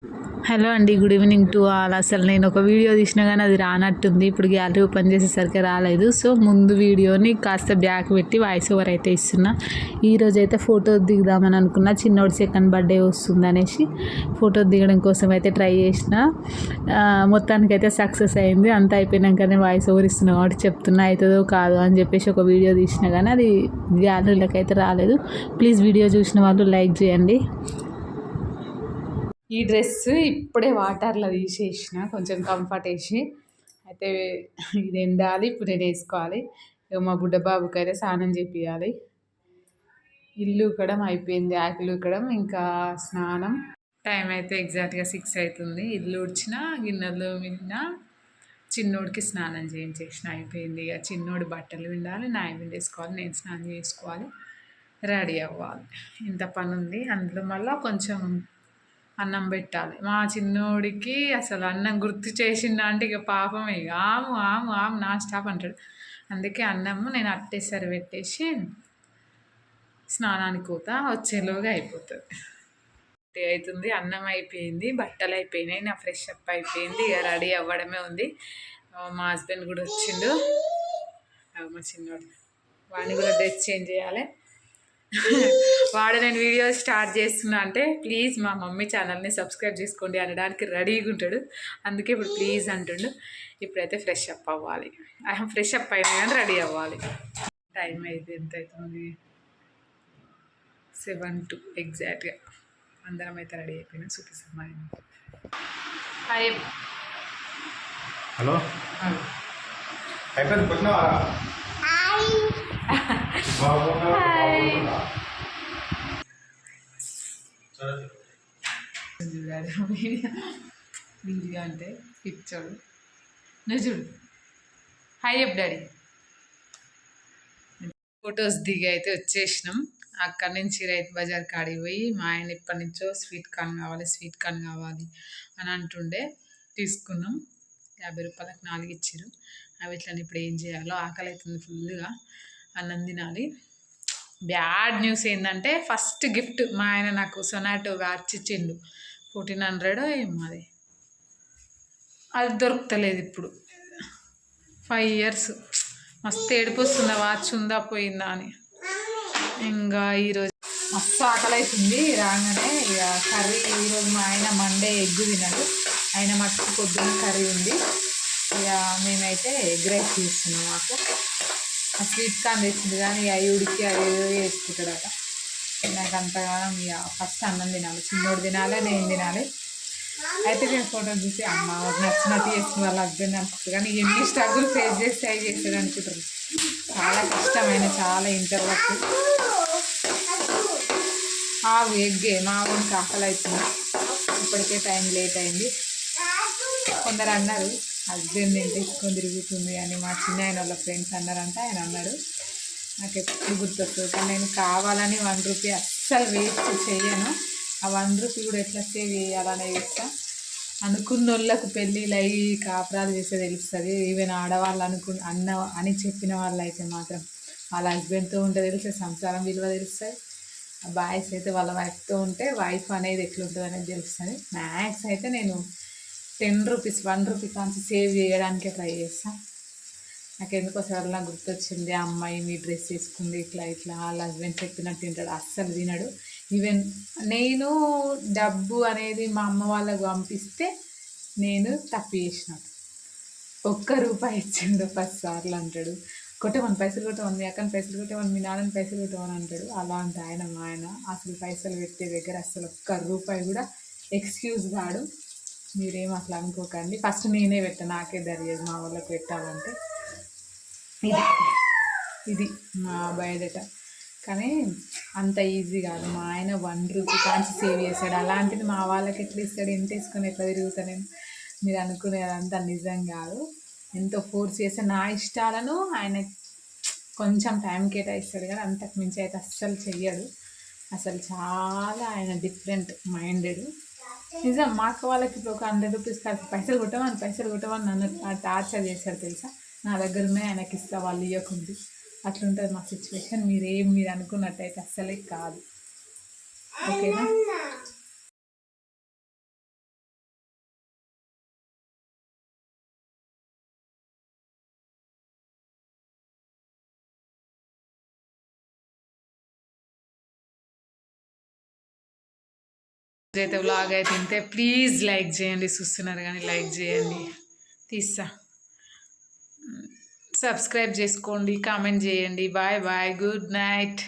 Hello అండి, good evening to all. అసలు నేను ఒక వీడియో తీసినా కానీ అది రానట్టుంది. ఇప్పుడు గ్యాలరీ ఓపెన్ చేసేసరికి రాలేదు. సో ముందు వీడియోని కాస్త బ్యాక్ పెట్టి వాయిస్ ఓవర్ అయితే ఇస్తున్నా. ఈరోజు అయితే ఫోటో దిగుదామని అనుకున్నా. చిన్నోడి సెకండ్ బర్త్డే వస్తుంది అనేసి ఫోటో దిగడం కోసం అయితే ట్రై చేసిన. మొత్తానికైతే సక్సెస్ అయింది. అంతా అయిపోయినాకనే వాయిస్ ఓవర్ ఇస్తున్నా కాబట్టి చెప్తున్నా అవుతుందో కాదో అని చెప్పేసి ఒక వీడియో తీసినా కానీ అది గ్యాలరీలోకి అయితే రాలేదు. ప్లీజ్ వీడియో చూసిన వాళ్ళు లైక్ చేయండి. ఈ డ్రెస్ ఇప్పుడే వాటర్లో తీసేసిన, కొంచెం కంఫర్ట్ వేసి అయితే ఇది ఎండాలి. ఇప్పుడు నేను వేసుకోవాలి. మా బుడ్డ బాబుకి అయితే స్నానం చేపియాలి. ఇల్లు ఉక్కడం అయిపోయింది, ఆకులు ఉక్కడం, ఇంకా స్నానం. టైం అయితే ఎగ్జాక్ట్గా 6 అవుతుంది. ఇల్లు ఉడిచిన, గిన్నెలు విన్నా, చిన్నోడికి స్నానం చేయించేసిన అయిపోయింది. ఇక చిన్నోడి బట్టలు విండాలి, నాయ విండేసుకోవాలి, నేను స్నానం చేసుకోవాలి, రెడీ అవ్వాలి. ఇంత పని ఉంది. అందులో మళ్ళీ కొంచెం అన్నం పెట్టాలి. మా చిన్నోడికి అసలు అన్నం గుర్తు చేసిందా అంటే ఇక పాపం ఇక ఆము ఆము ఆము నా స్టాప్ అంటాడు. అందుకే అన్నము నేను అట్టేసరి పెట్టేసి స్నానానికి పోతా, వచ్చేలోగా అయిపోతుంది. అవుతుంది, అన్నం అయిపోయింది, బట్టలు అయిపోయినాయి, నా ఫ్రెష్ అప్ అయిపోయింది, ఇక రెడీ అవ్వడమే ఉంది. మా హస్బెండ్ కూడా వచ్చిండు. మా చిన్నోడు వాడిని కూడా డ్రెస్ చేంజ్ చేయాలి. వాడు నేను వీడియో స్టార్ట్ చేస్తున్నా అంటే ప్లీజ్ మా మమ్మీ ఛానల్ని సబ్స్క్రైబ్ చేసుకోండి అనడానికి రెడీగా ఉంటాడు. అందుకే ఇప్పుడు ప్లీజ్ అంటుండు. ఇప్పుడైతే ఫ్రెష్ అప్ అవ్వాలి. ఫ్రెష్ అప్ అయినా కానీ రెడీ అవ్వాలి. టైం అయితే ఎంత అవుతుంది? 7 ఎగ్జాక్ట్గా. అందరం అయితే రెడీ అయిపోయినా చూపిస్తాం. హాయ్. హలో, అయిపోయింది. వీడియో అంటే పిక్చర్ నువ్వు చూడు. హాయ్ చెప్పు డాడీ. ఫొటోస్ దిగి అయితే వచ్చేసినాం. అక్కడి నుంచి రైతు బజార్ కాడికి పోయి మా ఆయన ఇప్పటి నుంచో స్వీట్ కార్న్ కావాలి అని అంటుండే. తీసుకున్నాం. 50 రూపాయలకు 4 ఇచ్చారు. అవి ఇట్లా ఇప్పుడు ఏం చేయాలో ఆకలి అవుతుంది ఫుల్గా. అన్నం తినాలి. బ్యాడ్ న్యూస్ ఏంటంటే ఫస్ట్ గిఫ్ట్ మా ఆయన నాకు సొనాటో వాచ్ ఇచ్చిండు. 1400 ఏమో అది దొరుకుతలేదు ఇప్పుడు. 5 years. మస్తు ఏడుపు వస్తుంది, వాచ్ ఉందా పోయిందా అని. ఇంకా ఈరోజు మస్తు ఆకలి అవుతుంది. రాగానే ఇక కర్రీ ఈరోజు మా ఆయన మండే ఎగ్గు తినడు. ఆయన మటుకు పొద్దున్న కర్రీ ఉంది. ఇక మేమైతే ఎగ్ రైస్ చేస్తున్నాం. మాకు ఆ స్వీట్ కార్న్ తెచ్చింది కానీ ఇక ఉడికి అది ఏదో వేసుకుంటాడట. నాకు అంతగానం ఇక ఫస్ట్ అన్నం తినాలి, చిన్నోడు తినాలి, నేను తినాలి. అయితే నేను ఫోటో చూసి అమ్మ నచ్చినట్టు చేసిన వాళ్ళ హస్బెండ్ అనుకుంటారు. కానీ ఎన్ని స్ట్రగుల్ ఫేస్ చేసి అవి చేసాడు అనుకుంటారు. చాలా కష్టమైన, చాలా ఇంటర్వర్క్. ఎగ్గే మా ఊరికి ఆకలి అవుతుంది. ఇప్పటికే టైం లేట్ అయింది. కొందరు అన్నారు హస్బెండ్ నేను తీసుకొని తిరుగుతుంది అని. మా చిన్న ఆయన వాళ్ళ ఫ్రెండ్స్ అన్నారంట. ఆయన అన్నాడు. నాకు ఎప్పుడు గుర్తొస్తుంది. కానీ నేను కావాలని 1 రూపీ అస్సలు వేస్ట్ చేయను. ఆ 1 రూపీ కూడా ఎట్లా సేవ్ చేయాలనే చేస్తా. అనుకున్న వాళ్ళకు పెళ్ళిళ్ళు అయ్యి కాపురాలు చేస్తే తెలుస్తుంది. ఈవెన్ ఆడవాళ్ళు అన్న అని చెప్పిన వాళ్ళు అయితే మాత్రం వాళ్ళ హస్బెండ్తో ఉంటే తెలిసే సంసారం విలువ తెలుస్తుంది. బాయ్స్ అయితే వాళ్ళ వైఫ్తో ఉంటే వైఫ్ అనేది ఎట్లుంటుంది అనేది తెలుస్తుంది. మ్యాక్స్ అయితే నేను 10 రూపీస్ 1 రూపీ కాంచి సేవ్ చేయడానికే ట్రై చేస్తాను. నాకు ఎందుకో సరళ గుర్తొచ్చింది. ఆ అమ్మాయి మీ డ్రెస్ వేసుకుంది ఇట్లా ఇట్లా వాళ్ళ హస్బెండ్ చెప్పినట్టు తింటాడు, అస్సలు తినడు. ఈవెన్ నేను డబ్బు అనేది మా అమ్మ వాళ్ళకు పంపిస్తే నేను తప్పు చేసినట్టు. 1 రూపాయి ఇచ్చిండు 10 సార్లు అంటాడు. కొట్టమని పైసలు కొట్టమని, మీ అక్కని పైసలు కొట్టమని, మీ నాన్నని పైసలు కొట్టమని అంటాడు. అలాంటి ఆయన మా ఆయన అసలు పైసలు పెట్టే దగ్గర అసలు 1 రూపాయి కూడా ఎక్స్క్యూజ్ కాడు. మీరేం అట్లా అనుకోకండి. ఫస్ట్ నేనే పెట్టా, నాకే దర్యాదు మా వాళ్ళకి పెట్టాలంటే. ఇది మా బయోడేటా. కానీ అంత ఈజీ కాదు. మా ఆయన 1 రూపీ కాంచి సేవ్ చేశాడు. అలాంటిది మా వాళ్ళకి ఎట్లా ఇస్తాడు? ఎంత వేసుకొని ఎట్లా తిరుగుతా నేను? మీరు అనుకునేదంతా నిజం కాదు. ఎంతో ఫోర్స్ చేస్తే నా ఇష్టాలను ఆయన కొంచెం టైం కేటాయిస్తాడు కానీ అంతకు మించి అయితే అస్సలు చెయ్యడు. అసలు చాలా ఆయన డిఫరెంట్ మైండెడ్. నిజం. మా అక్క వాళ్ళకి ఇప్పుడు ఒక 100 రూపీస్ కాదు, పైసలు కొట్టమని నన్ను టార్చర్ చేశాడు తెలుసా. నా దగ్గర ఉన్నాయి, ఆయనకి ఇస్తా, వాళ్ళు ఇవ్వకుంది. అట్లుంటుంది మా సిచ్యువేషన్. మీరు అనుకున్నట్టయితే అస్సలే కాదు. ఓకేనా? అయితే వ్లాగ్ అయితే తింటే ప్లీజ్ లైక్ చేయండి. చూస్తున్నారు కానీ లైక్ చేయండి. తీస్తా. సబ్స్క్రైబ్ చేసుకోండి, కామెంట్ చేయండి. Bye bye, good night.